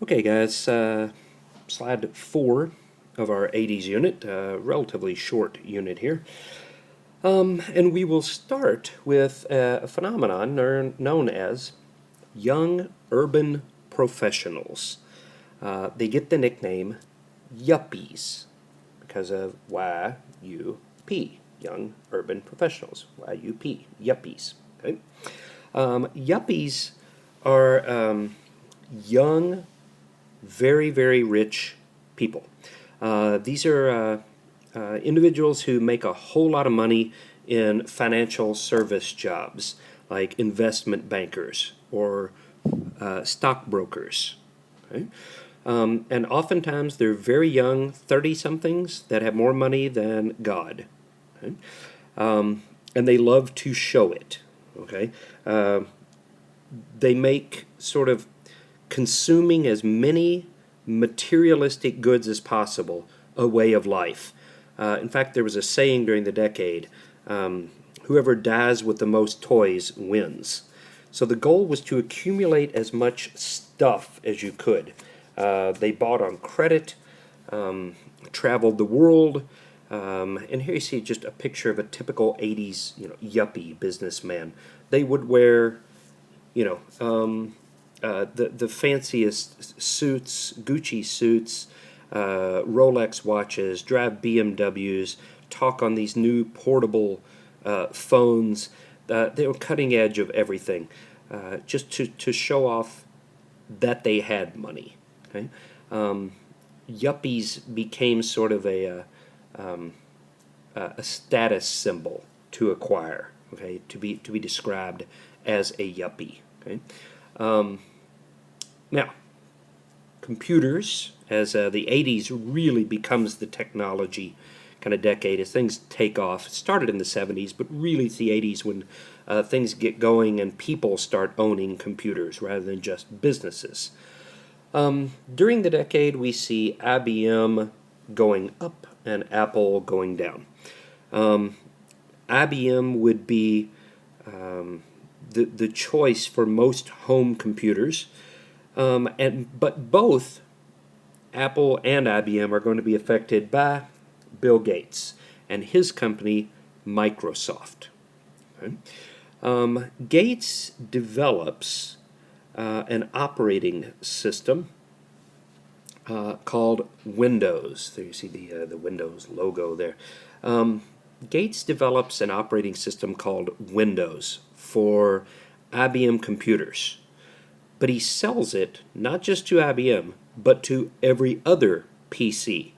Okay, guys, slide 4 of our 80s unit, relatively short unit here. And we will start with a phenomenon known as young urban professionals. They get the nickname Yuppies because of Y-U-P, young urban professionals, Y-U-P, Yuppies. Okay? Yuppies are young, very, very rich people. These are individuals who make a whole lot of money in financial service jobs, like investment bankers or stockbrokers. Okay? And oftentimes they're very young 30 somethings that have more money than God. Okay? And they love to show it. Okay? They make sort of consuming as many materialistic goods as possible a way of life. In fact, there was a saying during the decade, whoever dies with the most toys wins. So the goal was to accumulate as much stuff as you could. They bought on credit, traveled the world, and here you see just a picture of a typical 80s, yuppie businessman. They would wear, the fanciest suits, Gucci suits, Rolex watches, drive BMWs, talk on these new portable phones. They were cutting edge of everything, just to show off that they had money. Okay? Yuppies became sort of a status symbol to acquire. Okay, to be described as a yuppie. Okay. Now, computers, as the 80s really becomes the technology kind of decade as things take off. It started in the 70s, but really it's the 80s when things get going and people start owning computers rather than just businesses. During the decade, we see IBM going up and Apple going down. IBM would be the choice for most home computers, but both Apple and IBM are going to be affected by Bill Gates and his company Microsoft. Okay? Gates develops an operating system called Windows. There you see the Windows logo there. Gates develops an operating system called Windows for IBM computers. But he sells it not just to IBM, but to every other PC.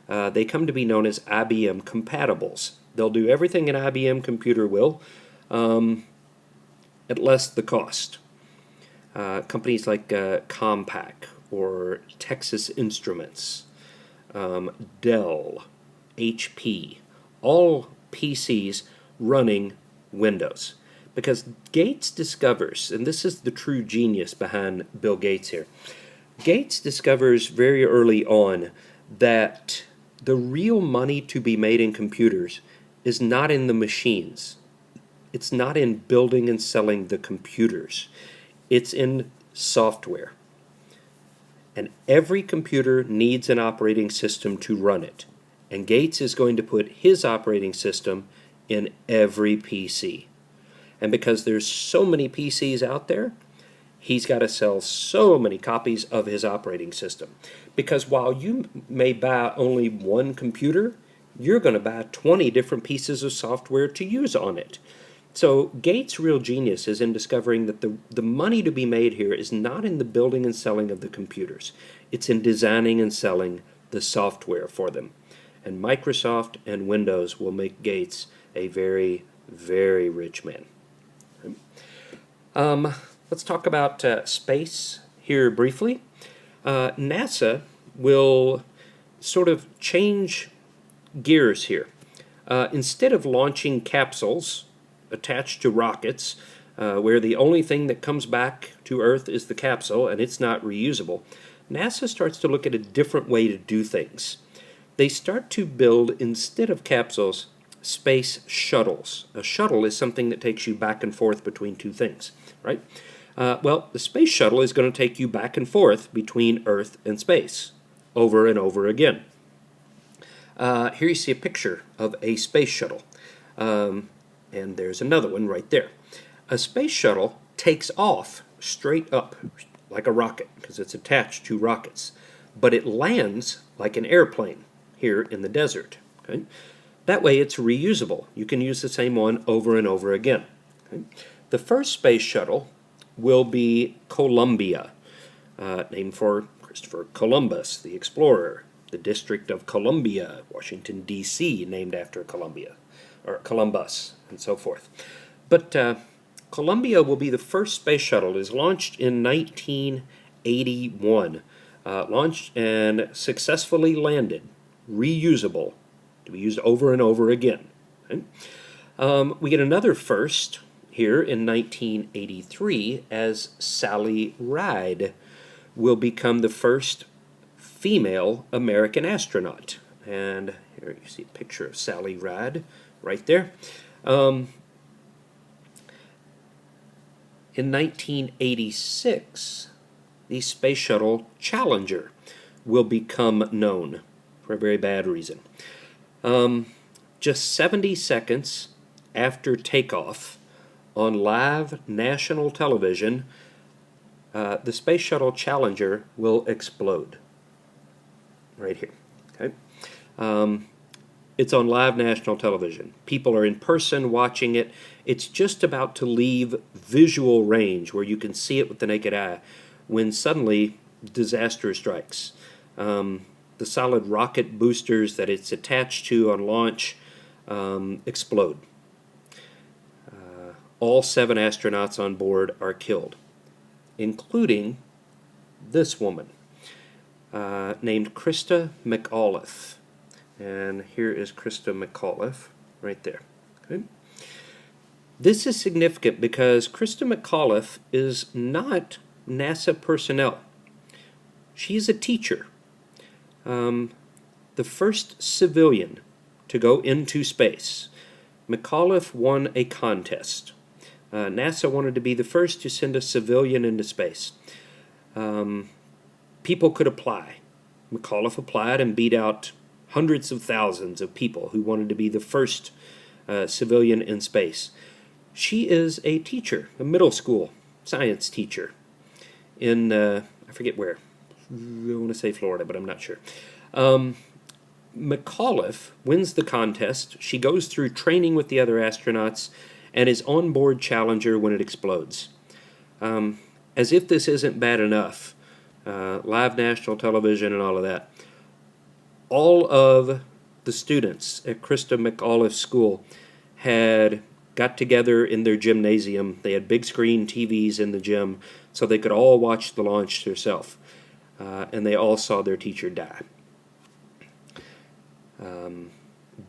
They come to be known as IBM compatibles. They'll do everything an IBM computer will, at less the cost. Companies like Compaq or Texas Instruments, Dell, HP, all PCs running Windows. Because Gates discovers, and this is the true genius behind Bill Gates here, Gates discovers very early on that the real money to be made in computers is not in the machines. It's not in building and selling the computers. It's in software. And every computer needs an operating system to run it. And Gates is going to put his operating system in every PC. And because there's so many PCs out there, he's got to sell so many copies of his operating system. Because while you may buy only one computer, you're going to buy 20 different pieces of software to use on it. So Gates' real genius is in discovering that the money to be made here is not in the building and selling of the computers. It's in designing and selling the software for them. And Microsoft and Windows will make Gates a very, very rich man. Let's talk about space here briefly. NASA will sort of change gears here. Instead of launching capsules attached to rockets, where the only thing that comes back to Earth is the capsule and it's not reusable, NASA starts to look at a different way to do things. They start to build, instead of capsules, space shuttles. A shuttle is something that takes you back and forth between two things, right? Well, the space shuttle is going to take you back and forth between Earth and space, over and over again. Here you see a picture of a space shuttle, and there's another one right there. A space shuttle takes off straight up like a rocket because it's attached to rockets, but it lands like an airplane here in the desert. Okay? That way it's reusable. You can use the same one over and over again. Okay? The first space shuttle will be Columbia, named for Christopher Columbus, the explorer. The District of Columbia, Washington, D.C., named after Columbia, or Columbus, and so forth. But Columbia will be the first space shuttle. It is launched in 1981. Launched and successfully landed, reusable, to be used over and over again. Okay? We get another first here in 1983 as Sally Ride will become the first female American astronaut. And here you see a picture of Sally Ride right there. In 1986, the Space Shuttle Challenger will become known for a very bad reason. Just 70 seconds after takeoff on live national television, the Space Shuttle Challenger will explode. Right here. Okay. It's on live national television. People are in person watching it. It's just about to leave visual range where you can see it with the naked eye when suddenly disaster strikes. The solid rocket boosters that it's attached to on launch explode. All 7 astronauts on board are killed, including this woman. Named Christa McAuliffe. And here is Christa McAuliffe right there. Okay. This is significant because Christa McAuliffe is not NASA personnel. She's a teacher. The first civilian to go into space. McAuliffe won a contest. NASA wanted to be the first to send a civilian into space. People could apply. McAuliffe applied and beat out hundreds of thousands of people who wanted to be the first civilian in space. She is a teacher, a middle school science teacher in, I forget where. I want to say Florida, but I'm not sure. McAuliffe wins the contest. She goes through training with the other astronauts and is on board Challenger when it explodes. As if this isn't bad enough, live national television and all of that, all of the students at Christa McAuliffe's school had got together in their gymnasium. They had big screen TVs in the gym so they could all watch the launch themselves. And they all saw their teacher die.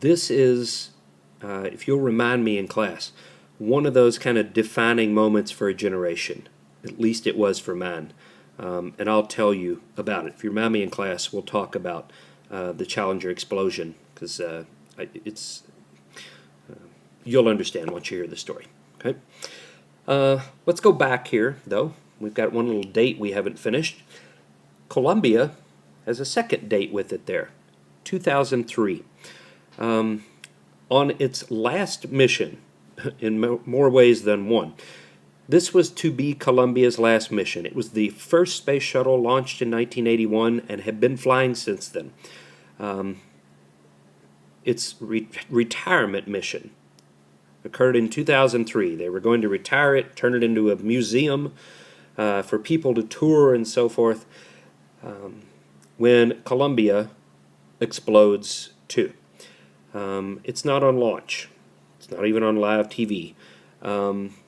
This is, if you'll remind me in class, one of those kind of defining moments for a generation. At least it was for mine. And I'll tell you about it. If you remind me in class, we'll talk about the Challenger explosion, because it's you'll understand once you hear the story. Okay. Let's go back here, though. We've got one little date we haven't finished. Columbia has a second date with it there, 2003. On its last mission, in more ways than one, this was to be Columbia's last mission. It was the first space shuttle launched in 1981 and had been flying since then. Its retirement mission occurred in 2003. They were going to retire it, turn it into a museum for people to tour and so forth, when Columbia explodes too. It's not on launch. It's not even on live TV.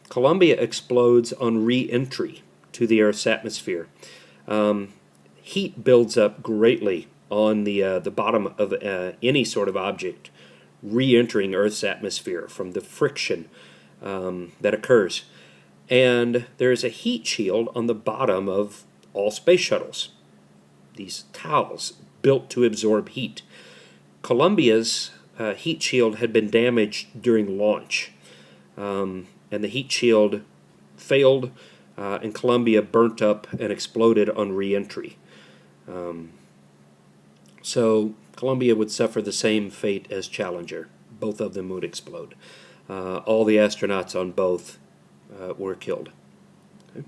Columbia explodes on re-entry to the Earth's atmosphere. Heat builds up greatly on the bottom of any sort of object re-entering Earth's atmosphere from the friction that occurs. And there is a heat shield on the bottom of all space shuttles. These towels built to absorb heat. Columbia's heat shield had been damaged during launch. And the heat shield failed. and Columbia burnt up and exploded on re-entry. So Columbia would suffer the same fate as Challenger. Both of them would explode. All the astronauts on both were killed. Okay.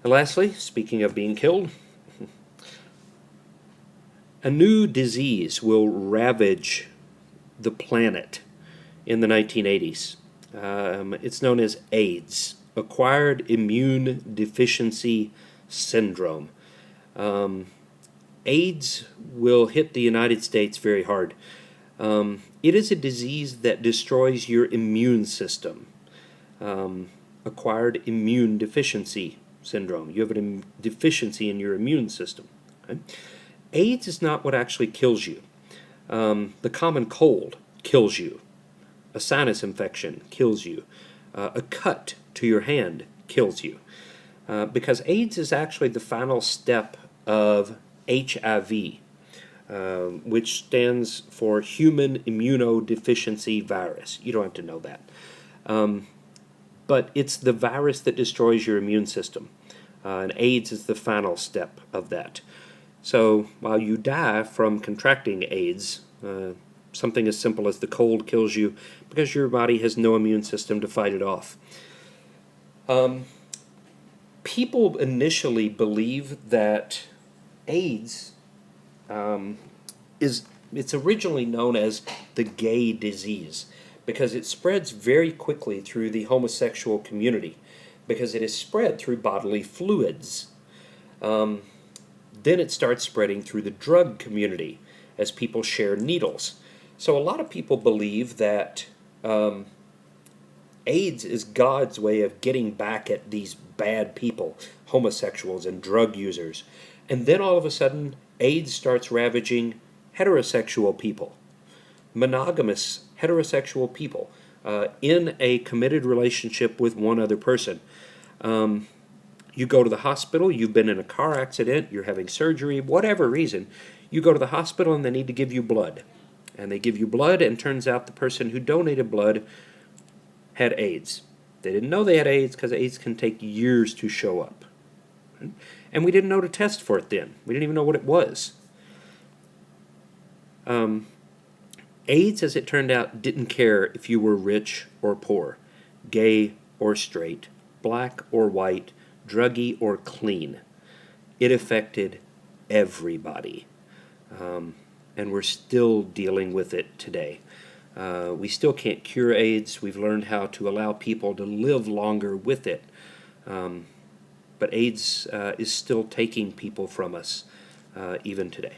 And lastly, speaking of being killed, a new disease will ravage the planet in the 1980s. It's known as AIDS, Acquired Immune Deficiency Syndrome. AIDS will hit the United States very hard. It is a disease that destroys your immune system. Acquired Immune Deficiency Syndrome. You have a deficiency in your immune system. Okay? AIDS is not what actually kills you. The common cold kills you. A sinus infection kills you. A cut to your hand kills you. Because AIDS is actually the final step of HIV, which stands for Human Immunodeficiency Virus. You don't have to know that. But it's the virus that destroys your immune system. And AIDS is the final step of that. So while you die from contracting AIDS, something as simple as the cold kills you because your body has no immune system to fight it off. People initially believe that AIDS it's originally known as the gay disease because it spreads very quickly through the homosexual community because it is spread through bodily fluids. Then it starts spreading through the drug community as people share needles. So a lot of people believe that AIDS is God's way of getting back at these bad people, homosexuals and drug users. And then all of a sudden, AIDS starts ravaging heterosexual people, monogamous heterosexual people, in a committed relationship with one other person. You go to the hospital, you've been in a car accident, you're having surgery, whatever reason, you go to the hospital and they need to give you blood. And they give you blood, and turns out the person who donated blood had AIDS. They didn't know they had AIDS because AIDS can take years to show up. And we didn't know to test for it then. We didn't even know what it was. AIDS, as it turned out, didn't care if you were rich or poor, gay or straight, black or white, druggy or clean. It affected everybody. And we're still dealing with it today. We still can't cure AIDS. We've learned how to allow people to live longer with it. But AIDS is still taking people from us even today.